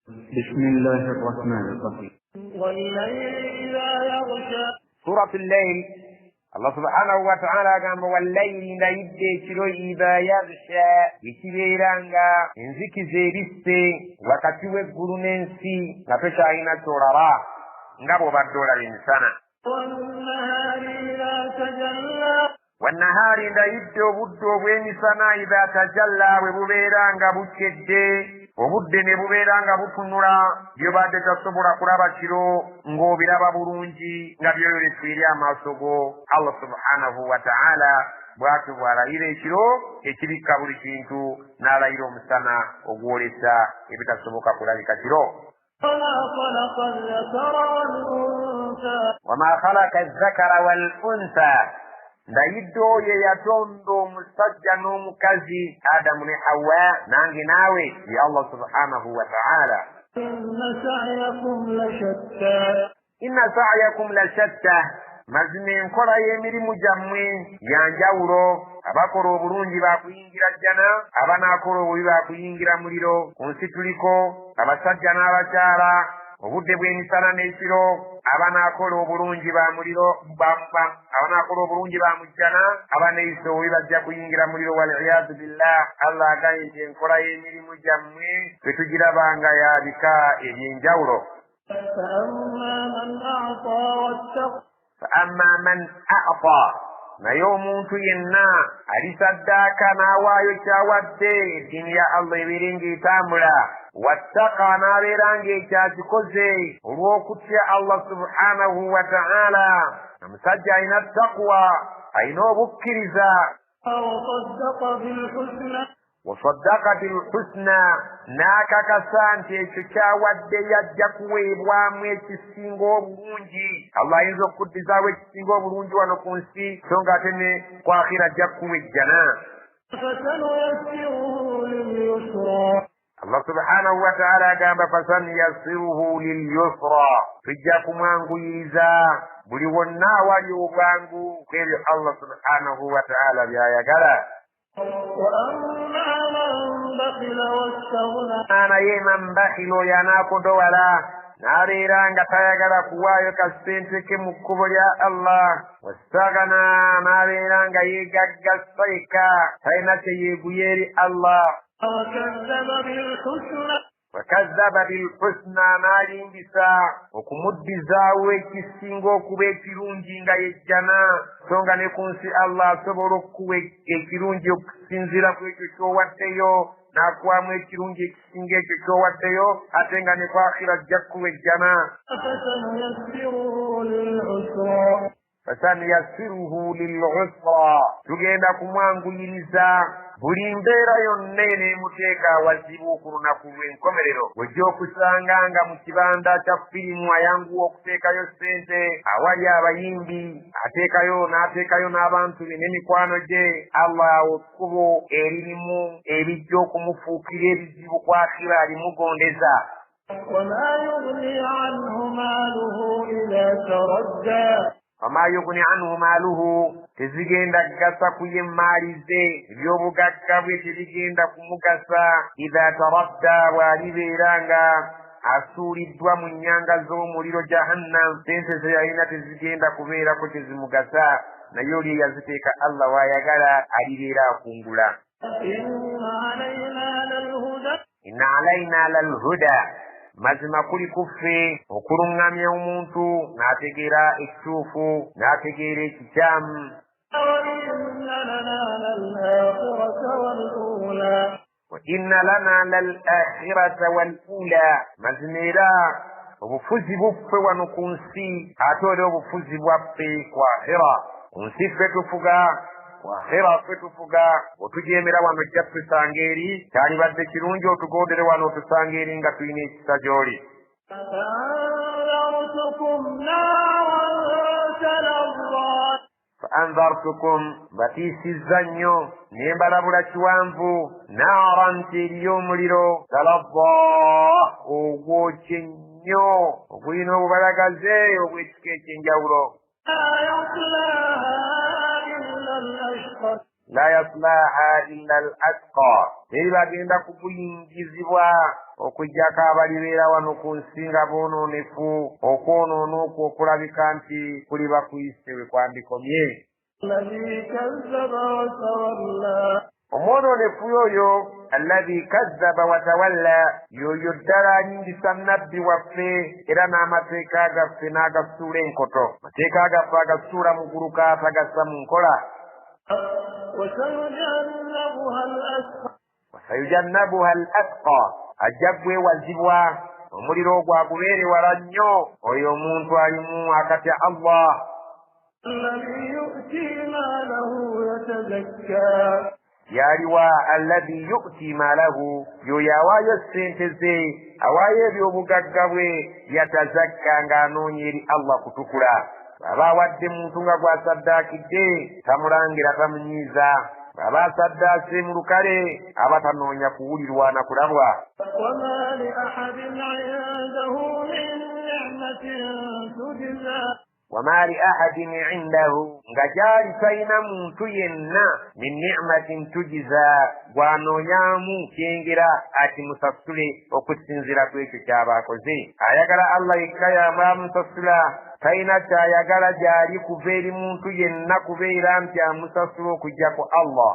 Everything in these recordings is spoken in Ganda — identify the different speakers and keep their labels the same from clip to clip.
Speaker 1: بسم الله الرحمن الرحيم.
Speaker 2: والليل إذا يغشى.
Speaker 3: سورة الليل الله سبحانه وتعالى قام والليل نيدي شلو إذا يغشى يشبيرانغا انزكي زيريستي وكتوه قرننسي نفشا إنا تورارا نقابو بردولا الإنسان.
Speaker 2: والنهار إذا تجلى.
Speaker 3: والنهار نيدي بدو بإنسانا إذا تجلى وببيرانغا بوكيدي obudde ne bubeera nga butunula byobadde tasobola kulaba kiro ng'obiraba bulungi nga byoyolefu eri amaaso go. Allah subhanahu wa ta'ala bw'atyo bw'alayira ekiro ekibikka buli kintu n'alayira omusana ogwolesa ebitasoboka kulabika kiro. wama khalaqa azzakara wal untha ndayidde oyo yatonda omusajja n'omukazi Adamu ne Hawa nange naawe ye Allah subhanahu wa ta'ala. inna sa'yakum la shatta mazima enkola y'emirimu gyammwe yanjawulo. abakola obulungi bakuyingira jjana, abanaakola obubi bakuyingira muliro. ku nsi tuliko abasajja n'abakyala, obudde bw'emisana n'ekiro. abanaakola obulungi ba muliro abanaakola obulungi ba mujjana, abaneeyisa obubi bajja kuyingira muliro waliyadu billah. Allah agaye nti enkola y'emirimu gyammwe tetugirabanga ya bika eby'enjawulo. fa amma man a'ta naye omuntu yenna alisaddaaka n'awaayo kyawadde eddiini ya Allah ebeere ng'etambula, wattaqa n'abeera ng'ekyakikoze olw'okutya Allah subhanahu wa ta'ala. omusajja alina taqwa, alina obukkiriza. wasaddaqa bilhusna n'akakasa nti ekyo kyawadde yajja kuweebwamu ekisinga obulungi. Allah ayinza okuddizaawo ekisinga obulungi wano ku nsi, so nga ate ne ku akhira ajja kukuwa ejjana. Allah subhanahu wa ta'ala agamba fasanuyassiruhu lilyusra, tujja kumwanguyiriza buli wonna awali obwangu kwebyo Allah subhanahu wa ta'ala by'ayagala. naye man bakhila oyo anaakodowala n'abeera nga tayagala kuwaayo kasente ke mu kkubo lya Allah. wastaghna n'abeera nga yeegaggasa yekka, talina kyeyeeguya eri Allah. wakazzaba bilhusna n'alimbisa okumuddizaawo ekisinga okuba ekirungi nga yejjana, so nga ne ku nsi Allah asobola okukuwa ekirungi okusinziira ku ekyo ky'owaddeyo, n'akuwamu ekirungi ekisinga ekyo ky'owaddeyo, ate nga ne ku akhira ajja kukuwa ejjana. fasanuyassiruhu lilusra, tugenda kumwanguyiriza buli mbeera yonna eneemuteeka awazibu ku lunaku lw'enkomerero. wejja okusanga nga mu kibanda kya firimu ayanguwa okuteekayo ssente, awali abayimbi n'ateekayo n'abantu be n'emikwano gye. Allah ekkubo eririmu ebijja okumufuukira ebizibu ku akhira alimugondeza. wama yugni anhu maaluhu, tezigenda gasa kuye maali ze, ebyobugagga bwe tebigenda kumugasa. idha taradda, bw'alibeera nga asuuliddwa mu nnyanga z'omuliro jahannam, sense ze yalina tezigenda kubeerako tezimugasa. naye oli eyaziteeka Allah waayagala alibeera akungula. inna alayna lalhuda, mazima kuli kuffe okuluŋŋamya omuntu n'ategeera ekituufu n'ategeera ekikyamu. wa inna lana lalakhirata walula, mazima era obufuzi buffe wano ku nsi ate oli obufuzi bwaffe ku akhira. ku nsi ffe tufuga, ku akhira ffe tufuga. otujeemera wano ojja tusanga eri, kyalibadde kirungi otugondere wano otusanga eri nga tulina ekisa gy'oli. faanzartukum, batiisizza nnyo ne mbalabula kiwanvu, naaran, eriyo omuliro, talazza, ogwokye nnyo, ogulina obubalagaze obw'ekika ekyenjawulo. la yaslaha illa al atqa teri bagenda kuguyingizibwa okujjako abalibeera wano ku nsi nga boonoonefu okwonoona okwo okulabika nti kuli bakuyise we kwandikomye omwononefu yoyo alladhi kazzaba watawalla yoyo ddala anyingisa nabbi waffe era n'amateeka gaffe n'agasuula enkoto mateeka gaffe agasuula mu guluka tagassa mu nkola wasayujannabuha al atqa ajja gwewazibwa omuliro ogwo agubeere wala nnyo oyo omuntu alimu akatya Allah yaliwa alladhi yu'ti malahu yoyo awaayo ssente ze awaayo ebyobugagga bwe yatazakka ng'anoonya eri Allah kutukula baba awadde muntu nga gwasaddaakidde tamulangira tamunyiiza baba asaddaase mu lukale aba tanoonya kuwulirwa na kulabwa wama li ahadin indahu nga gyali talina muntu yenna min ni'matin tujiza gwanoonyaamu kyengera ati musasule okusinzira ku ekyo kyaba akoze ayagala Allah yekka y'amusasula talina kyayagala gyali kuva eri muntu yenna kubeera nti amusasula okujjako Allah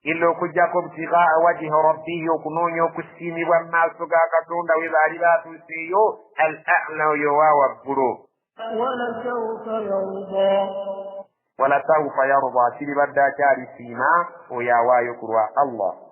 Speaker 3: illa okujjako obutigaa wajhi rabbihi okunoonya okusiimibwa mu maaso ga Katonda we baali baatuuseeyo al a'la oyo wa waggulu wala sawfa yarda kiribadde akyalisiima oyo awaayo ku lwa Allah